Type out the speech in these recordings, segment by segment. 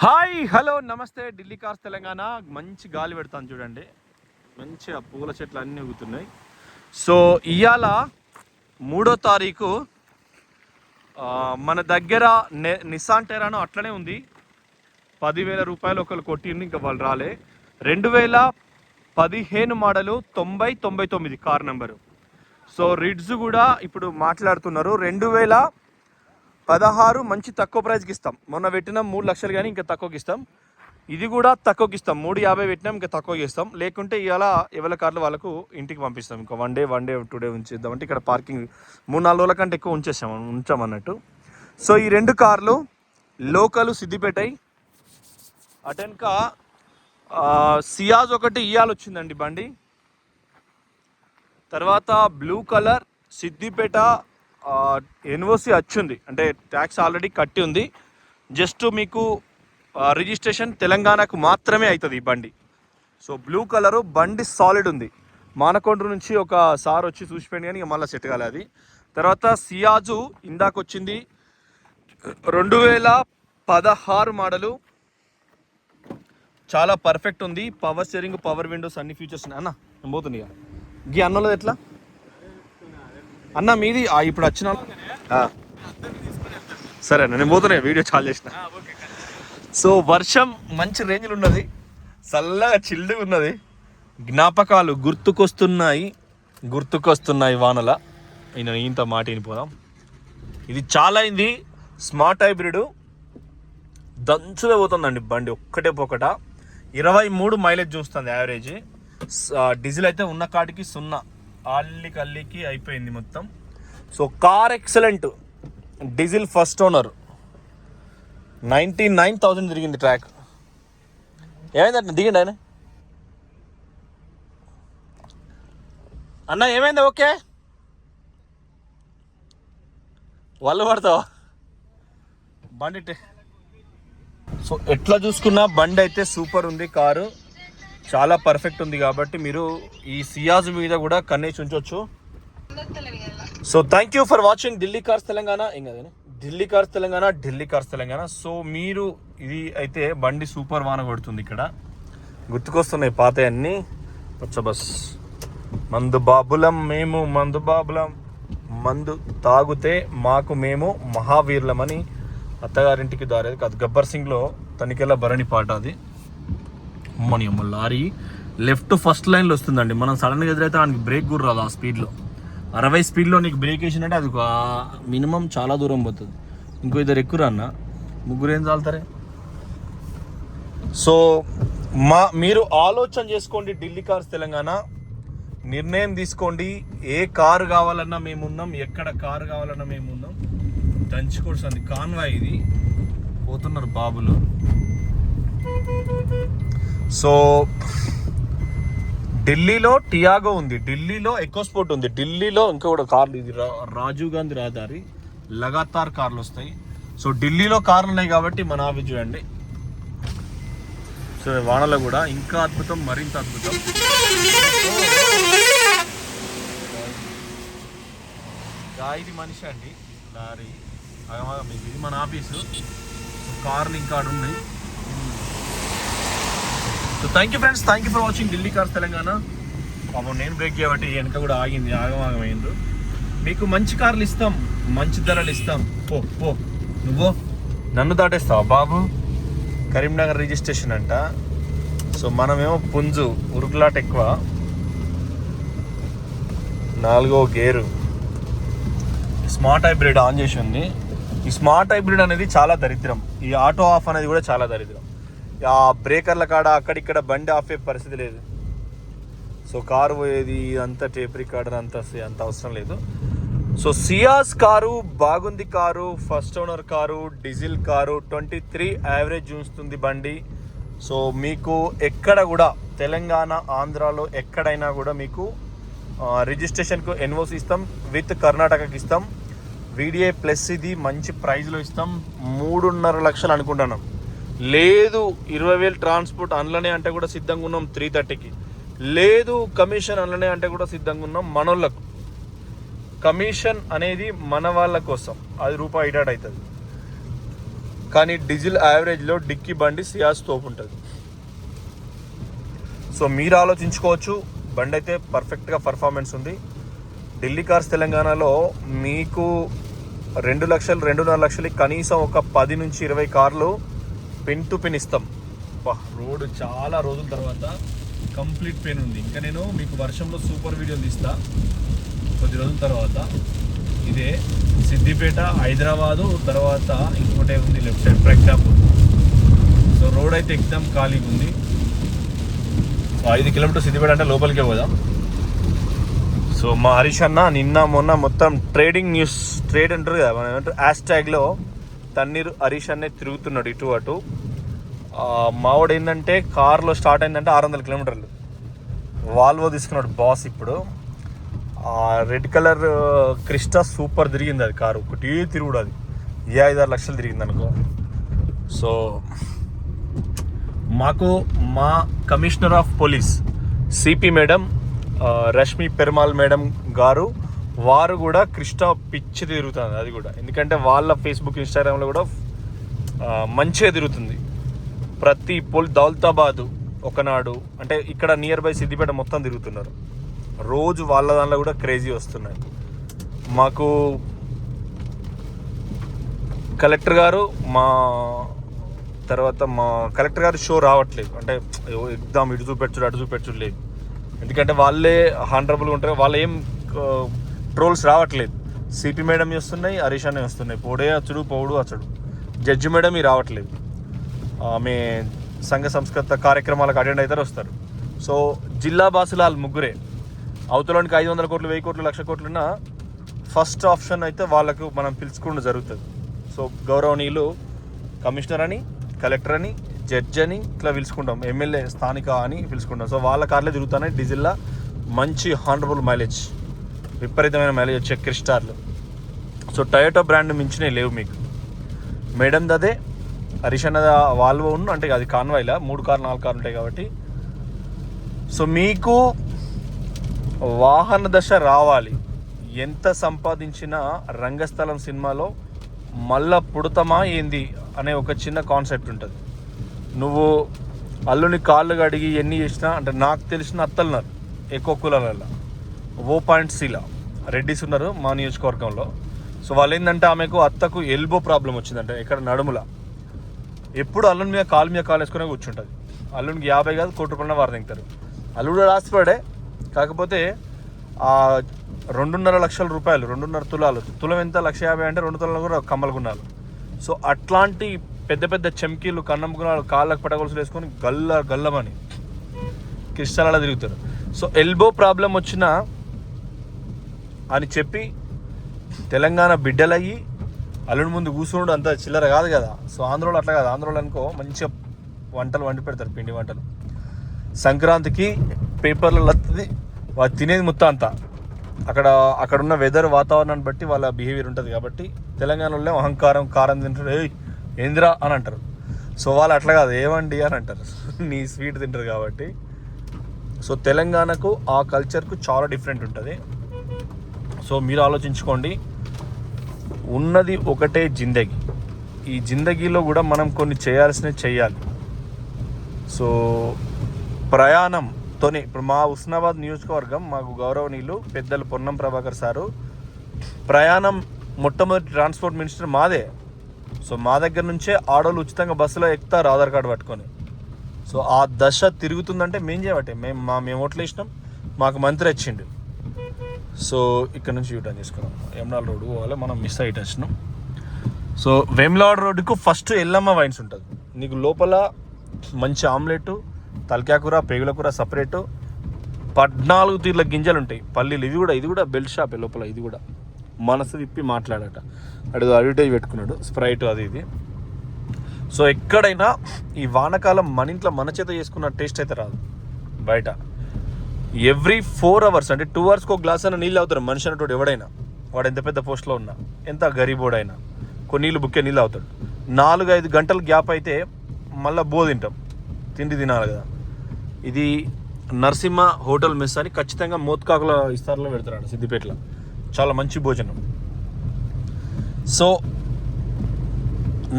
Hi hello నమస్తే. Delhi cars Telangana. మంచి గాలి పెడతాను చూడండి. మంచిగా పూల చెట్లు అన్నీ ఊగుతున్నాయి. సో ఇవాళ 3వ తారీఖు మన దగ్గర నిసాన్ టెరానో అట్లనే ఉంది. 10,000 రూపాయలు ఒకరు కొట్టింది, ఇంకా వాళ్ళు రాలే. 2015 మోడలు 9099 కార్ నెంబరు. సో రిడ్స్ కూడా ఇప్పుడు మాట్లాడుతున్నారు 2016 మంచి తక్కువ ప్రైస్కి ఇస్తాం. మొన్న పెట్టినాం 3 లక్షలు, కానీ ఇంకా తక్కువకి ఇస్తాం. ఇది కూడా తక్కువకి ఇస్తాం, 350 పెట్టినాం, ఇంకా తక్కువకి ఇస్తాం. లేకుంటే ఇవాళ ఎవరి కార్లు వాళ్ళకు ఇంటికి పంపిస్తాం. ఇంకా వన్ డే 2 డే ఉంచేద్దామంటే ఇక్కడ పార్కింగ్ 3-4 రోజుల కంటే ఎక్కువ ఉంచామన్నట్టు. సో ఈ 2 కార్లు లోకల్ సిద్దిపేటై. అటెన్క సియాజ్ ఒకటి ఇయాల వచ్చిందండి బండి. తర్వాత బ్లూ కలర్ సిద్దిపేట ఎన్ఓసి వచ్చింది, అంటే ట్యాక్స్ ఆల్రెడీ కట్టి ఉంది. జస్ట్ మీకు రిజిస్ట్రేషన్ తెలంగాణకు మాత్రమే అవుతుంది ఈ బండి. సో బ్లూ కలరు బండి సాలిడ్ ఉంది. మానకొండ నుంచి ఒక సార్ వచ్చి చూసిపోయింది, కానీ మళ్ళీ సెట్ కాలే అది. తర్వాత సియాజు ఇందాక వచ్చింది 2016 మోడలు. చాలా పర్ఫెక్ట్ ఉంది. పవర్ స్టీరింగ్, పవర్ విండోస్, అన్ని ఫీచర్స్ ఉన్నాయి. అన్న నేను పోతుంది ఇక గీ అన్నలో ఎట్లా అన్న మీది ఇప్పుడు వచ్చిన సరే అన్న, నేను పోతున్నాయి, వీడియో చాలా చేసిన. సో వర్షం మంచి రేంజ్లో ఉన్నది, చల్లగా చిల్లుగా ఉన్నది. జ్ఞాపకాలు గుర్తుకొస్తున్నాయి వానల. ఇంత మాట వినిపోదాం. ఇది చాలా అయింది. స్మార్ట్ హైబ్రిడ్ దంచుగా పోతుందండి బండి, ఒక్కటే పొక్కట. 23 మైలేజ్ చూస్తుంది యావరేజ్. డీజిల్ అయితే ఉన్న కాటికి 0, అల్లికి అయిపోయింది మొత్తం. So car excellent. Diesel first owner. 99,000 తిరిగింది ట్రాక్. ఏమైందంట దిగండి ఆయన అన్న, ఏమైంది? ఓకే వాళ్ళు పడతావా బండి? సో ఎట్లా చూసుకున్నా బండి అయితే సూపర్ ఉంది. కారు చాలా పర్ఫెక్ట్ ఉంది. కాబట్టి మీరు ఈ సియాజ్ మీద కూడా కన్నేసి ఉంచవచ్చు. So thank you for watching Delhi cars Telangana. Delhi cars Telangana. So మీరు ఇది అయితే బండి సూపర్ వాన కొడుతుంది. ఇక్కడ గుర్తుకొస్తున్నాయి పాత అన్నీ. బస్ మందు బాబులం మేము, మందు తాగుతే మాకు మేము మహావీరులమని అత్తగారింటికి దారేది కాదు. గబ్బర్ సింగ్లో తనికెళ్ళ భరణి పాట అది. అమ్మని అమ్మ లారీ లెఫ్ట్ ఫస్ట్ లైన్లో వస్తుందండి. మనం సడన్గా ఎదురైతే ఆయనకి బ్రేక్ కూడా రాదు. ఆ స్పీడ్లో 60 స్పీడ్లో నీకు బ్రేక్ వేసినట్టే అది మినిమం చాలా దూరం పోతుంది. ఇంకో ఇద్దరు ఎక్కువ అన్న, ముగ్గురు ఏం చాలుతారే. సో మీరు ఆలోచన చేసుకోండి. ఢిల్లీ కార్స్ తెలంగాణ నిర్ణయం తీసుకోండి. ఏ కారు కావాలన్నా మేమున్నాం, ఎక్కడ కారు కావాలన్నా మేమున్నాం. దంచుకొడుతుంది కాన్వాయ్. ఇది పోతున్నారు బాబులు. సో ఢిల్లీలో టియాగో ఉంది, ఢిల్లీలో ఎకోస్పోర్ట్ ఉంది, ఢిల్లీలో ఇంకా కూడా కార్లు. ఇది రాజీవ్ గాంధీ రహదారి, లగాతార్ కార్లు వస్తాయి. సో ఢిల్లీలో కార్లు ఉన్నాయి కాబట్టి మన ఆఫీస్ చూడండి. సో వానలో కూడా ఇంకా అద్భుతం, మరింత అద్భుతం. ఇది మనిషి అండి లారీ. ఇది మన ఆఫీసు. కార్లు ఇంకా ఉన్నాయి. So thank you friends, thank you for watching Delhi cars Telangana. పాపం నేను బ్రేక్ చేయబట్టి వెనక కూడా ఆగింది, ఆగమైంది. మీకు మంచి కార్లు ఇస్తాం, మంచి ధరలు ఇస్తాం. పో నువ్వు నన్ను దాటేస్తావా బాబు? కరీంనగర్ రిజిస్ట్రేషన్ అంట. సో మనమేమో పుంజు, ఉరుకులాట ఎక్కువ. 4వ గేరు. స్మార్ట్ హైబ్రిడ్ ఆన్ చేసి ఉంది. ఈ స్మార్ట్ హైబ్రిడ్ అనేది చాలా దరిద్రం. ఈ ఆటో ఆఫ్ అనేది కూడా చాలా దరిద్రం. ఆ బ్రేకర్ల కాడ అక్కడిక్కడ బండి ఆఫే పరిస్థితి లేదు. సో కారు పోయేది అంతా టేప్ రికార్డర్ అంత అవసరం లేదు. సో సియాజ్ కారు బాగుంది. Car first owner car, diesel car, 23 average చూస్తుంది బండి. సో మీకు ఎక్కడ కూడా తెలంగాణ, ఆంధ్రాలో ఎక్కడైనా కూడా మీకు రిజిస్ట్రేషన్కు ఎన్ఓసి ఇస్తాం, విత్ కర్ణాటకకి ఇస్తాం. వీడియో ప్లస్ ఇది మంచి ప్రైజ్లో ఇస్తాం. 3.5 లక్షలు అనుకుంటున్నాం. లేదు 20,000 ట్రాన్స్పోర్ట్ అందులోనే అంటే కూడా సిద్ధంగా ఉన్నాం. 330కి లేదు. కమిషన్ అందులోనే అంటే కూడా సిద్ధంగా ఉన్నాం. మనోళ్ళకు కమిషన్ అనేది మన వాళ్ళ కోసం, అది రూపాయి ఇటాట్ అవుతుంది. కానీ డీజిల్ యావరేజ్లో డిక్కీ బండి సియాజ్ తోపు ఉంటుంది. సో మీరు ఆలోచించుకోవచ్చు, బండి అయితే పర్ఫెక్ట్గా పర్ఫార్మెన్స్ ఉంది. ఢిల్లీ కార్స్ తెలంగాణలో మీకు 2 లక్షలు 2.5 లక్షలకి కనీసం ఒక 10 నుంచి 20 కార్లు పిన్ టు పిన్ ఇస్తాం. రోడ్ చాలా రోజుల తర్వాత కంప్లీట్ పెయిన్ ఉంది. ఇంకా నేను మీకు వర్షంలో సూపర్ వీడియోలు తీస్తా కొద్ది రోజుల తర్వాత. ఇదే సిద్దిపేట, హైదరాబాదు, తర్వాత ఇంకోటే ఉంది left side Pragnapur. So road అయితే ఎగ్జామ్ ఖాళీగా ఉంది. 5 కిలోమీటర్ సిద్దిపేట అంటే లోపలికే పోదాం. సో మా హరీష్ అన్న నిన్న మొన్న మొత్తం ట్రేడింగ్ న్యూస్, ట్రేడ్ అంటారు కదా మనం, ఏమంటారు హ్యాష్ ట్యాగ్లో తన్నీరు హరీష్ అన్నే తిరుగుతున్నాడు ఇటు అటు. మావాడు ఏంటంటే కార్లో స్టార్ట్ అయిందంటే 600 కిలోమీటర్లు. వాల్వో తీసుకున్నాడు బాస్. ఇప్పుడు రెడ్ కలర్ క్రిస్టా సూపర్ తిరిగింది అది కారు, ఒకటి తిరుగుడు. అది 5-6 లక్షలు తిరిగింది అనుకో. సో మాకు మా commissioner of police CP madam Rashmi Perumal madam గారు, వారు కూడా క్రిస్టా పిచ్చి తిరుగుతుంది అది కూడా. ఎందుకంటే వాళ్ళ ఫేస్బుక్, ఇన్స్టాగ్రామ్లో కూడా మంచిగా తిరుగుతుంది. ప్రతి దౌలతాబాదు ఒకనాడు అంటే ఇక్కడ నియర్ బై సిద్దిపేట మొత్తం తిరుగుతున్నారు రోజు. వాళ్ళ దాంట్లో కూడా క్రేజీ వస్తున్నాయి. మాకు కలెక్టర్ గారు మా కలెక్టర్ గారు షో రావట్లేదు. అంటే ఎగ్జామ్ ఇటు చూపెట్టుడు అటు చూపెట్టుడు లేదు. ఎందుకంటే వాళ్ళే హానరబుల్గా ఉంటారు. వాళ్ళు ఏం ట్రోల్స్ రావట్లేదు. సిపి మేడం వస్తున్నాయి, హరీష్ అనే వస్తున్నాయి. పోడే అచ్చుడు పౌడు అచ్చుడు. జడ్జి మేడం ఈ రావట్లేదు. ఆమె సంఘ సంస్కృత కార్యక్రమాలకు అటెండ్ అవుతారు, వస్తారు. సో జిల్లా బాసులు వాళ్ళు ముగ్గురే. అవతలానికి 500 కోట్లు 1000 కోట్లు 1,00,000 కోట్లున్నా ఫస్ట్ ఆప్షన్ అయితే వాళ్ళకు మనం పిలుచుకోవడం జరుగుతుంది. సో గౌరవనీయులు కమిషనర్ అని, కలెక్టర్ అని, జడ్జి అని ఇట్లా పిలుచుకుంటాం. ఎమ్మెల్యే స్థానిక అని పిలుచుకుంటాం. సో వాళ్ళ కార్లే తిరుగుతున్నాయి. డీజిల్లో మంచి హానరబుల్ మైలేజ్, విపరీతమైన మైలేజ్ వచ్చే క్రిస్టార్లు. సో టయోటా బ్రాండ్ మించినే లేవు మీకు. మేడం అదే, హరీష్ అన్నది వాల్వో ఉన్న, అంటే అది కాన్వాయ్లా 3 కార్లు 4 కార్లు ఉంటాయి కాబట్టి. సో మీకు వాహన దశ రావాలి. ఎంత సంపాదించినా రంగస్థలం సినిమాలో మళ్ళా పుడతామా ఏంది అనే ఒక చిన్న కాన్సెప్ట్ ఉంటుంది. నువ్వు అల్లుని కాళ్ళు కడిగి ఎన్ని చేసినా, అంటే నాకు తెలిసిన అత్తలున్నారు ఎక్కువ కులాలలో. 0.6 రెడ్డిస్ ఉన్నారు మా నియోజకవర్గంలో. సో వాళ్ళు ఏంటంటే ఆమెకు అత్తకు ఎల్బో ప్రాబ్లం వచ్చిందంటే ఇక్కడ నడుముల. ఎప్పుడు అల్లుని మీద కాలు వేసుకునే కూర్చుంటుంది. అల్లునికి 50 కాదు 1 కోటి రూపాయల వారు తింటారు. అల్లుడు రాసిపడే. కాకపోతే 2.5 లక్షల రూపాయలు, 2.5 తులాలు, తులం ఎంత 1,50,000 అంటే 2 తులాలు కూడా కమ్మలుగున్నాలు. సో అట్లాంటి పెద్ద పెద్ద చెంకీలు, కన్నమ్ముకున్నాలు, కాళ్ళకు పటగొలుసులు వేసుకొని గల్లమని క్రిస్టాలలో తిరుగుతారు. సో ఎల్బో ప్రాబ్లం వచ్చినా అని చెప్పి తెలంగాణ బిడ్డలయ్యి అల్లుడి ముందు కూర్చున్నాడు అంత చిల్లర కాదు కదా. సో ఆంధ్రోళ్ళు అట్లా కాదు. ఆంధ్రోళ్ళు అనుకో మంచిగా వంటలు వండి పెడతారు, పిండి వంటలు. సంక్రాంతికి పేపర్లలో వస్తుంది, వాళ్ళు తినేది మొత్తం అంతా అక్కడ ఉన్న వెదర్, వాతావరణాన్ని బట్టి వాళ్ళ బిహేవియర్ ఉంటుంది. కాబట్టి తెలంగాణలో అహంకారం, కారం తింటారు, ఏందిరా అని అంటారు. సో వాళ్ళు అట్లా కాదు, ఏమండి అని అంటారు. నీ స్వీట్ తింటారు కాబట్టి. సో తెలంగాణకు ఆ కల్చర్కు చాలా డిఫరెంట్ ఉంటుంది. సో మీరు ఆలోచించుకోండి, ఉన్నది ఒకటే జిందగీ. ఈ జిందగీలో కూడా మనం కొన్ని చేయాల్సినవి చేయాలి. సో ప్రయాణంతోనే ఇప్పుడు మా హుస్నాబాద్ నియోజకవర్గం, మాకు గౌరవనీయులు పెద్దలు పొన్నం ప్రభాకర్ సారు, ప్రయాణం మొట్టమొదటి ట్రాన్స్పోర్ట్ మినిస్టర్ మాదే. సో మా దగ్గర నుంచే ఆడోళ్ళు ఉచితంగా బస్సులో ఎక్కుతారు ఆధార్ కార్డు పట్టుకొని. సో ఆ దశ తిరుగుతుందంటే మేము చేయబట్టే. మేము ఓట్లు వేసినాం, మాకు మంత్రి వచ్చిండు. సో ఇక్కడ నుంచి యూటర్న్ చేసుకున్నాం. వేములవాడ రోడ్డు పోవాలి, మనం మిస్ అయ్యి వచ్చినాం. సో వేములవాడ రోడ్డుకు ఫస్ట్ ఎల్లమ్మ వైన్స్ ఉంటుంది. నీకు లోపల మంచి ఆమ్లెట్, తలకాయ కూర, పేగుల కూర సపరేటు, 14 తీర్ల గింజలు ఉంటాయి, పల్లీలు. ఇది కూడా బెల్ట్ షాపే లోపల. ఇది కూడా మనసు విప్పి మాట్లాడట. అడుగు అడ్వర్టైజ్ పెట్టుకున్నాడు, స్ప్రైట్ అది ఇది. సో ఎక్కడైనా ఈ వానకాలం మన ఇంట్లో మన చేత చేసుకున్న టేస్ట్ అయితే రాదు బయట. ఎవ్రీ 4 hours అంటే 2 hours ఒక గ్లాస్ అయినా నీళ్ళు అవుతారు మనిషి అన్నట్టు. ఎవడైనా వాడు ఎంత పెద్ద పోస్ట్లో ఉన్నా, ఎంత గరీబోడైనా కొన్ని నీళ్ళు బుక్కే నీళ్ళు అవుతాడు. 4-5 గంటల గ్యాప్ అయితే మళ్ళీ తింటాం, తిండి తినాలి కదా. ఇది నరసింహ హోటల్ మెస్ అని ఖచ్చితంగా మోత్కాకుల ఇస్తార్లో పెడతాడు సిద్దిపేటలో. చాలా మంచి భోజనం. సో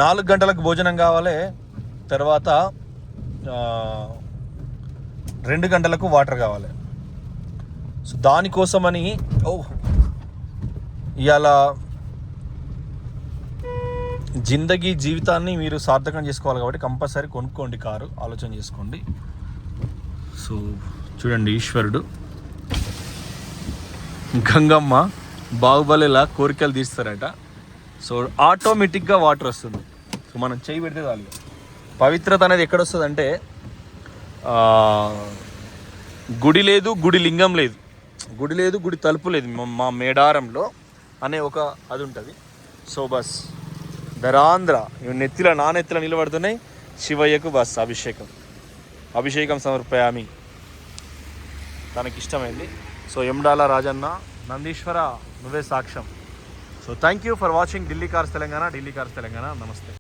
4 గంటలకు భోజనం కావాలి, తర్వాత 2 గంటలకు వాటర్ కావాలి. సో దానికోసమని ఇవాళ జిందగీ జీవితాన్ని మీరు సార్థకం చేసుకోవాలి కాబట్టి కంపల్సరీ కొనుక్కోండి కారు, ఆలోచన చేసుకోండి. సో చూడండి, ఈశ్వరుడు గంగమ్మ బాహుబలిలా కోరికలు తీస్తారట. సో ఆటోమేటిక్గా వాటర్ వస్తుంది. సో మనం చేయి పెడితే చాలు. పవిత్రత అనేది ఎక్కడ వస్తుంది అంటే, గుడి లేదు, గుడి లింగం లేదు, గుడి లేదు, గుడి తలుపు లేదు, మా మేడారంలో అనే ఒక అది ఉంటుంది. సో బస్ ధరాంధ్ర నెత్తిల నా నెత్తిల నిలబడుతున్నాయి. శివయ్యకు బస్ అభిషేకం సమర్పయామి, తనకిష్టమైంది. సో ఎమ్డాల రాజన్న, నందీశ్వర నువ్వే సాక్ష్యం. So thank you for watching Delhi cars Telangana. నమస్తే.